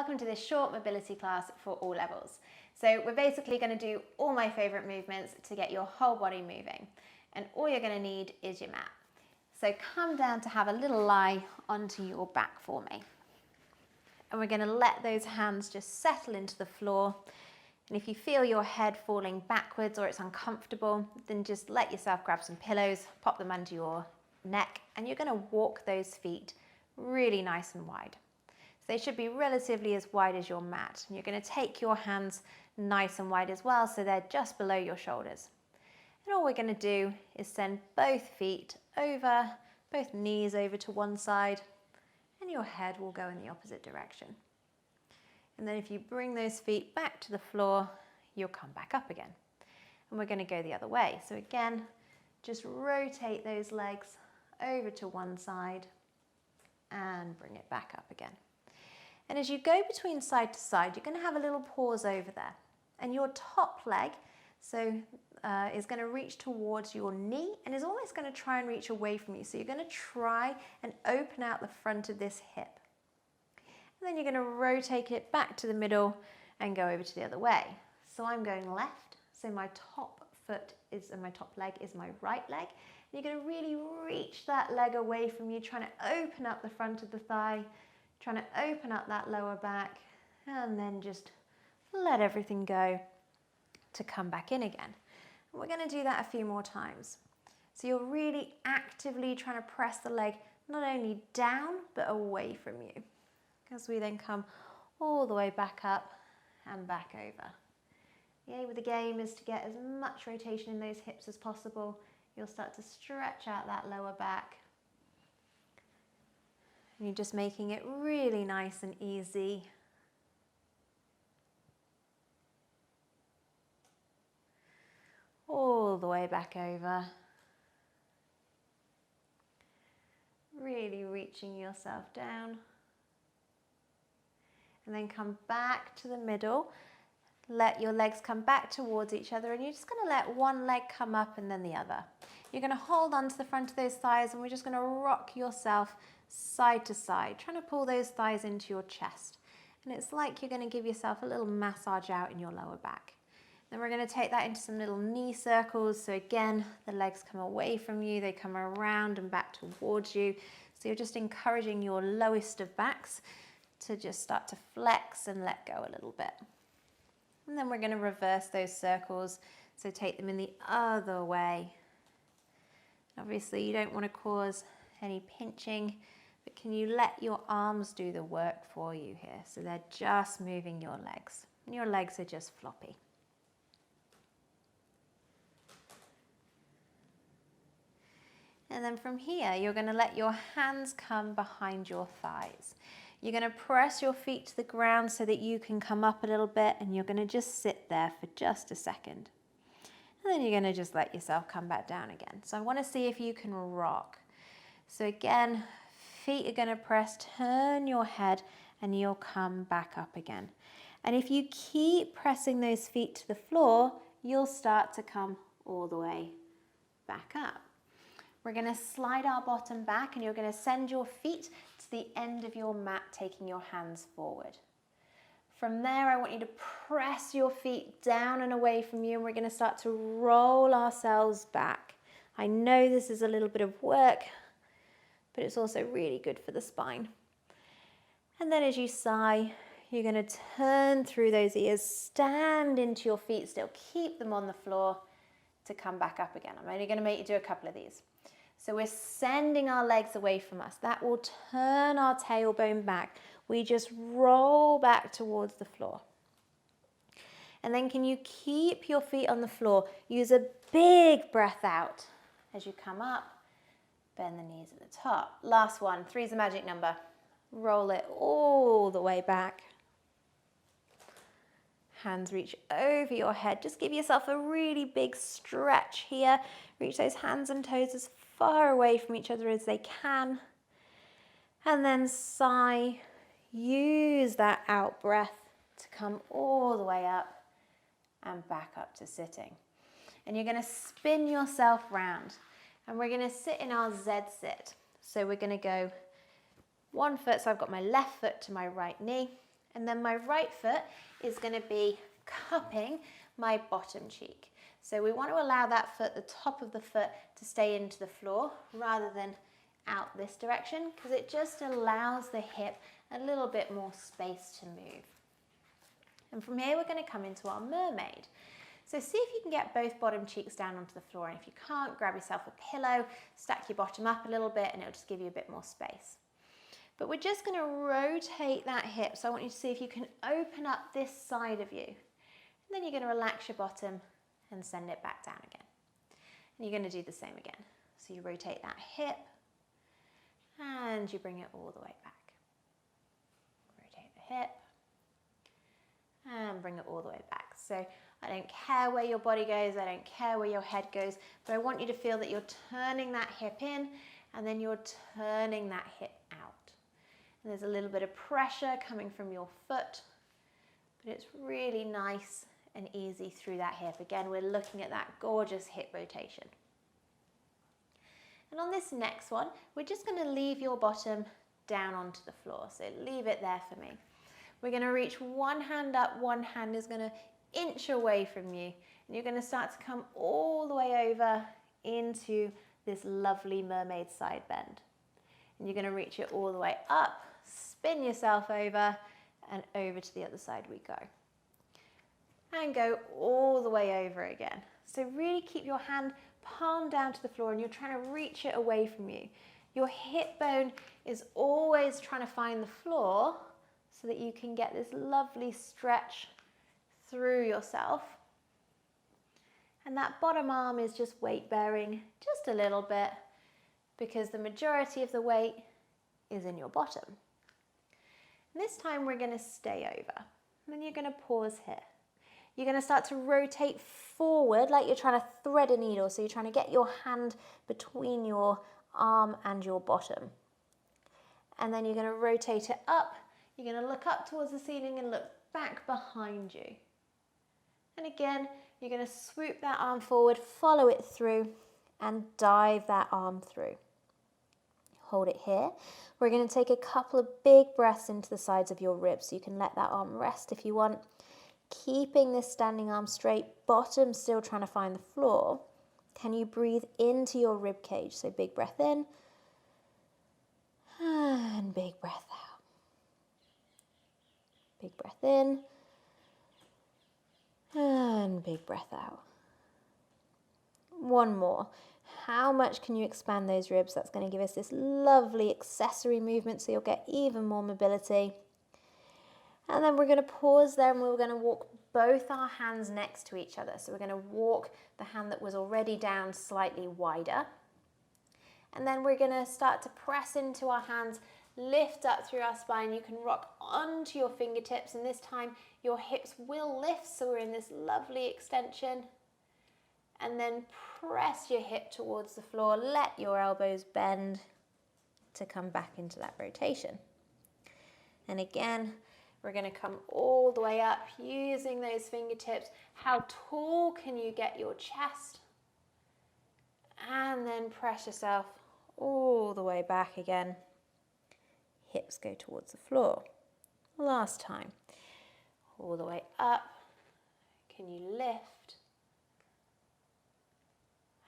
welcome to this short mobility class for all levels. So we're basically going to do all my favourite movements to get your whole body moving, and all you're going to need is your mat. So come down to have a little lie onto your back for me, and we're going to let those hands just settle into the floor. And if you feel your head falling backwards or it's uncomfortable, then just let yourself grab some pillows, pop them under your neck, and you're going to walk those feet really nice and wide. So they should be relatively as wide as your mat. And you're going to take your hands nice and wide as well, so they're just below your shoulders. And all we're going to do is send both feet over, both knees over to one side, and your head will go in the opposite direction. And then if you bring those feet back to the floor, you'll come back up again. And we're going to go the other way. So again, just rotate those legs over to one side and bring it back up again. And as you go between side to side, you're going to have a little pause over there. And your top leg is going to reach towards your knee and is almost going to try and reach away from you. So you're going to try and open out the front of this hip. And then you're going to rotate it back to the middle and go over to the other way. So I'm going left, so my top leg is my right leg. And you're going to really reach that leg away from you, trying to open up the front of the thigh, trying to open up that lower back, and then just let everything go to come back in again. And we're going to do that a few more times. So you're really actively trying to press the leg not only down, but away from you, as we then come all the way back up and back over. The aim of the game is to get as much rotation in those hips as possible. You'll start to stretch out that lower back. And you're just making it really nice and easy. All the way back over. Really reaching yourself down. And then come back to the middle. Let your legs come back towards each other, and you're just going to let one leg come up and then the other. You're going to hold on to the front of those thighs, and we're just going to rock yourself side to side, trying to pull those thighs into your chest. And it's like you're going to give yourself a little massage out in your lower back. Then we're going to take that into some little knee circles. So again, the legs come away from you, they come around and back towards you. So you're just encouraging your lowest of backs to just start to flex and let go a little bit. And then we're going to reverse those circles, so take them in the other way. Obviously you don't want to cause any pinching, but can you let your arms do the work for you here? So they're just moving your legs, and your legs are just floppy. And then from here, you're going to let your hands come behind your thighs. You're going to press your feet to the ground so that you can come up a little bit, and you're going to just sit there for just a second. And then you're going to just let yourself come back down again. So I want to see if you can rock. So again, feet are going to press, turn your head, and you'll come back up again. And if you keep pressing those feet to the floor, you'll start to come all the way back up. We're going to slide our bottom back, and you're going to send your feet to the end of your mat, taking your hands forward. From there, I want you to press your feet down and away from you, and we're going to start to roll ourselves back. I know this is a little bit of work, but it's also really good for the spine. And then as you sigh, you're going to turn through those ears, stand into your feet, still keep them on the floor to come back up again. I'm only going to make you do a couple of these. So we're sending our legs away from us. That will turn our tailbone back. We just roll back towards the floor. And then can you keep your feet on the floor? Use a big breath out as you come up. Bend the knees at the top. Last one. 3's the magic number. Roll it all the way back. Hands reach over your head. Just give yourself a really big stretch here. Reach those hands and toes as far away from each other as they can. And then sigh. Use that out breath to come all the way up and back up to sitting. And you're going to spin yourself round. And we're going to sit in our Z sit. So we're going to go one foot, so I've got my left foot to my right knee, And then my right foot is going to be cupping my bottom cheek. So we want to allow that foot, the top of the foot, to stay into the floor rather than out this direction, because it just allows the hip a little bit more space to move. And from here we're going to come into our mermaid. So see if you can get both bottom cheeks down onto the floor, and if you can't, grab yourself a pillow, stack your bottom up a little bit, and it'll just give you a bit more space. But we're just going to rotate that hip, so I want you to see if you can open up this side of you. And then you're going to relax your bottom and send it back down again. And you're going to do the same again. So you rotate that hip and you bring it all the way back. Rotate the hip and bring it all the way back. So I don't care where your body goes, I don't care where your head goes, but I want you to feel that you're turning that hip in and then you're turning that hip out. And there's a little bit of pressure coming from your foot, but it's really nice and easy through that hip. Again, we're looking at that gorgeous hip rotation. And on this next one, we're just going to leave your bottom down onto the floor. So leave it there for me. We're going to reach one hand up, one hand is going to inch away from you. And you're going to start to come all the way over into this lovely mermaid side bend. And you're going to reach it all the way up, spin yourself over, and over to the other side we go. And go all the way over again. So really keep your hand palm down to the floor and you're trying to reach it away from you. Your hip bone is always trying to find the floor so that you can get this lovely stretch through yourself. And that bottom arm is just weight bearing just a little bit because the majority of the weight is in your bottom. And this time we're going to stay over. And then you're going to pause here. You're going to start to rotate forward like you're trying to thread a needle. So you're trying to get your hand between your arm and your bottom. And then you're going to rotate it up. You're going to look up towards the ceiling and look back behind you. And again, you're going to swoop that arm forward, follow it through, and dive that arm through. Hold it here. We're going to take a couple of big breaths into the sides of your ribs. So you can let that arm rest if you want. Keeping this standing arm straight, bottom still trying to find the floor. Can you breathe into your rib cage? So big breath in and big breath out. Big breath in and big breath out. One more. How much can you expand those ribs? That's going to give us this lovely accessory movement so you'll get even more mobility. And then we're going to pause there and we're going to walk both our hands next to each other. So we're going to walk the hand that was already down slightly wider. And then we're going to start to press into our hands, lift up through our spine. You can rock onto your fingertips, and this time your hips will lift. So we're in this lovely extension. And then press your hip towards the floor. Let your elbows bend to come back into that rotation. And again, we're going to come all the way up using those fingertips. How tall can you get your chest? And then press yourself all the way back again. Hips go towards the floor. Last time. All the way up. Can you lift?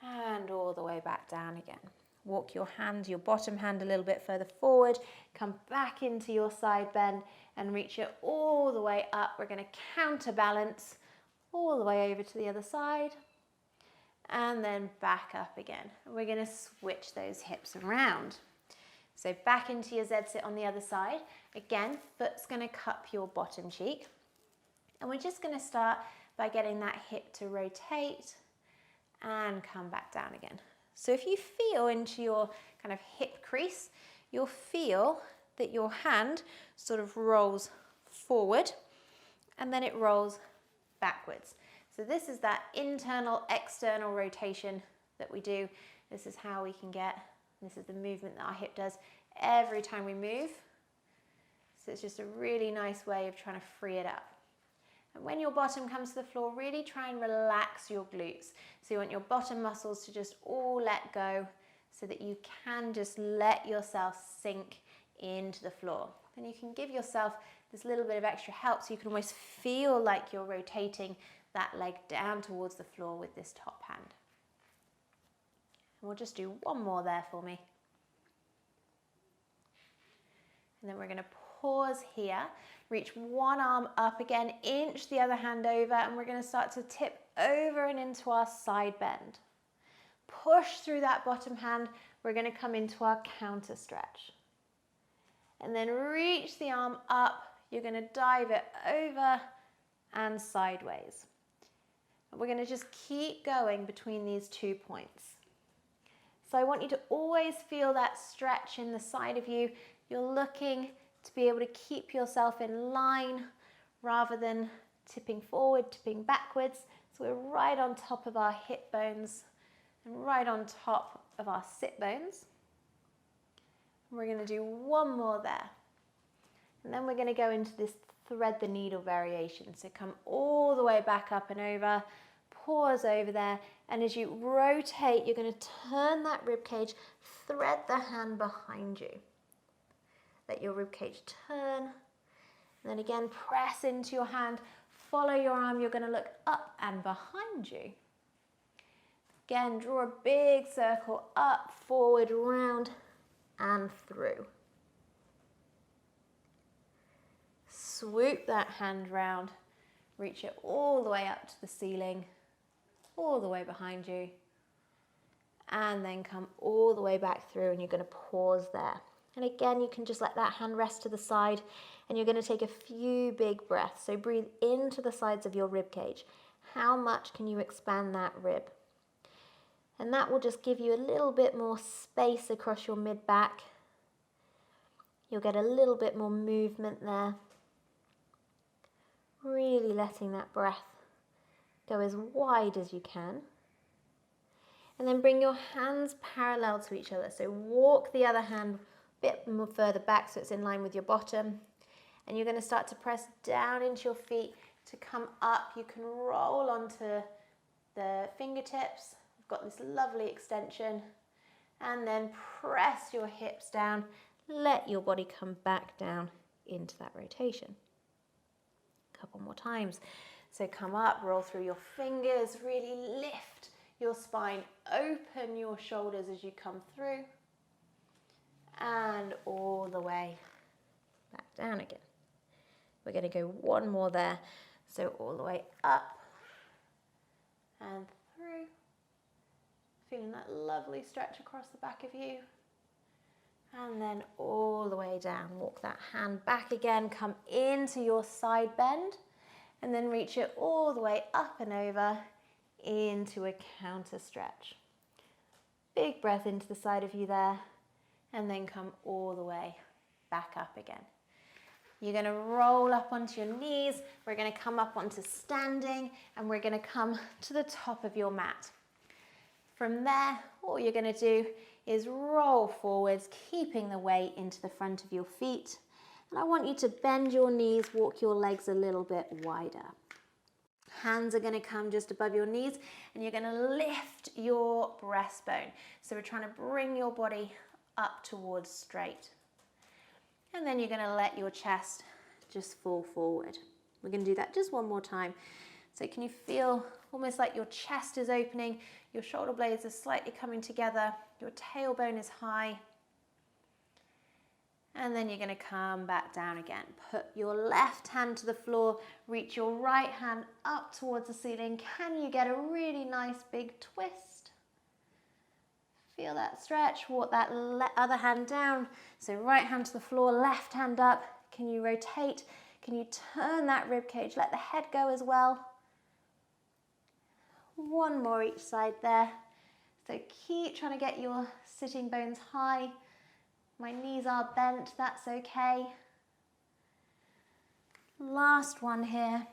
And all the way back down again. Walk your hand, your bottom hand a little bit further forward. Come back into your side bend and reach it all the way up. We're going to counterbalance all the way over to the other side. And then back up again. We're going to switch those hips around. So back into your Z-sit on the other side. Again, foot's going to cup your bottom cheek. And we're just going to start by getting that hip to rotate and come back down again. So if you feel into your kind of hip crease, you'll feel that your hand sort of rolls forward and then it rolls backwards. So this is that internal, external rotation that we do. This is how we can get, this is the movement that our hip does every time we move. So it's just a really nice way of trying to free it up. And when your bottom comes to the floor, really try and relax your glutes. So you want your bottom muscles to just all let go so that you can just let yourself sink into the floor. Then you can give yourself this little bit of extra help, so you can almost feel like you're rotating that leg down towards the floor with this top hand. And we'll just do one more there for me. And then we're going to pause here, reach one arm up again, inch the other hand over, and we're going to start to tip over and into our side bend. Push through that bottom hand, we're going to come into our counter stretch. And then reach the arm up, you're going to dive it over and sideways. And we're going to just keep going between these 2 points. So I want you to always feel that stretch in the side of you. You're looking to be able to keep yourself in line rather than tipping forward, tipping backwards. So we're right on top of our hip bones and right on top of our sit bones. And we're going to do one more there. And then we're going to go into this thread the needle variation. So come all the way back up and over, pause over there, and as you rotate, you're going to turn that rib cage, thread the hand behind you. Let your rib cage turn, and then again press into your hand, follow your arm, you're going to look up and behind you. Again, draw a big circle up, forward, round, and through. Swoop that hand round, reach it all the way up to the ceiling, all the way behind you, and then come all the way back through, and you're going to pause there. And again, you can just let that hand rest to the side, and you're going to take a few big breaths. So breathe into the sides of your rib cage. How much can you expand that rib? And that will just give you a little bit more space across your mid-back. You'll get a little bit more movement there. Really letting that breath go as wide as you can. And then bring your hands parallel to each other. So walk the other hand a bit more further back so it's in line with your bottom. And you're going to start to press down into your feet to come up. You can roll onto the fingertips. You've got this lovely extension. And then press your hips down. Let your body come back down into that rotation. A couple more times. So come up, roll through your fingers, really lift your spine, open your shoulders as you come through, and all the way back down again. We're going to go one more there. So all the way up and through. Feeling that lovely stretch across the back of you. And then all the way down. Walk that hand back again, come into your side bend, and then reach it all the way up and over into a counter stretch. Big breath into the side of you there, and then come all the way back up again. You're going to roll up onto your knees, we're going to come up onto standing, and we're going to come to the top of your mat. From there, all you're going to do is roll forwards, keeping the weight into the front of your feet. And I want you to bend your knees, walk your legs a little bit wider. Hands are going to come just above your knees, and you're going to lift your breastbone. So we're trying to bring your body up towards straight. And then you're going to let your chest just fall forward. We're going to do that just one more time. So can you feel almost like your chest is opening, your shoulder blades are slightly coming together, your tailbone is high. And then you're going to come back down again. Put your left hand to the floor, reach your right hand up towards the ceiling. Can you get a really nice big twist? Feel that stretch, walk that other hand down. So right hand to the floor, left hand up. Can you rotate? Can you turn that rib cage? Let the head go as well. One more each side there. So keep trying to get your sitting bones high. My knees are bent, that's okay. Last one here.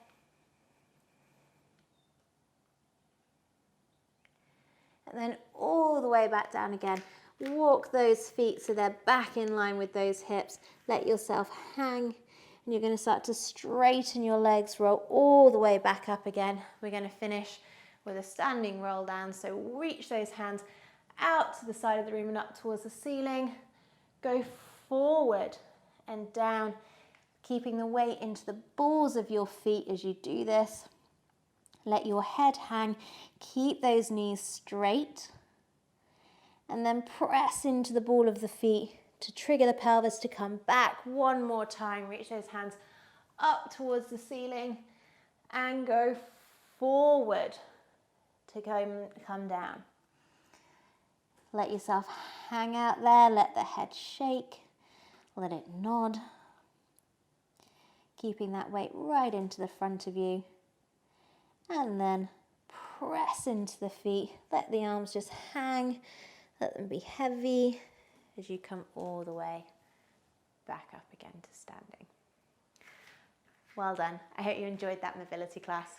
And then all the way back down again. Walk those feet so they're back in line with those hips. Let yourself hang. And you're going to start to straighten your legs, roll all the way back up again. We're going to finish with a standing roll down. So reach those hands out to the side of the room and up towards the ceiling. Go forward and down. keeping the weight into the balls of your feet as you do this. Let your head hang, keep those knees straight, and then press into the ball of the feet to trigger the pelvis to come back. One more time, reach those hands up towards the ceiling and go forward to come down. Let yourself hang out there, let the head shake, let it nod, keeping that weight right into the front of you. And then press into the feet. Let the arms just hang. Let them be heavy as you come all the way back up again to standing. Well done. I hope you enjoyed that mobility class.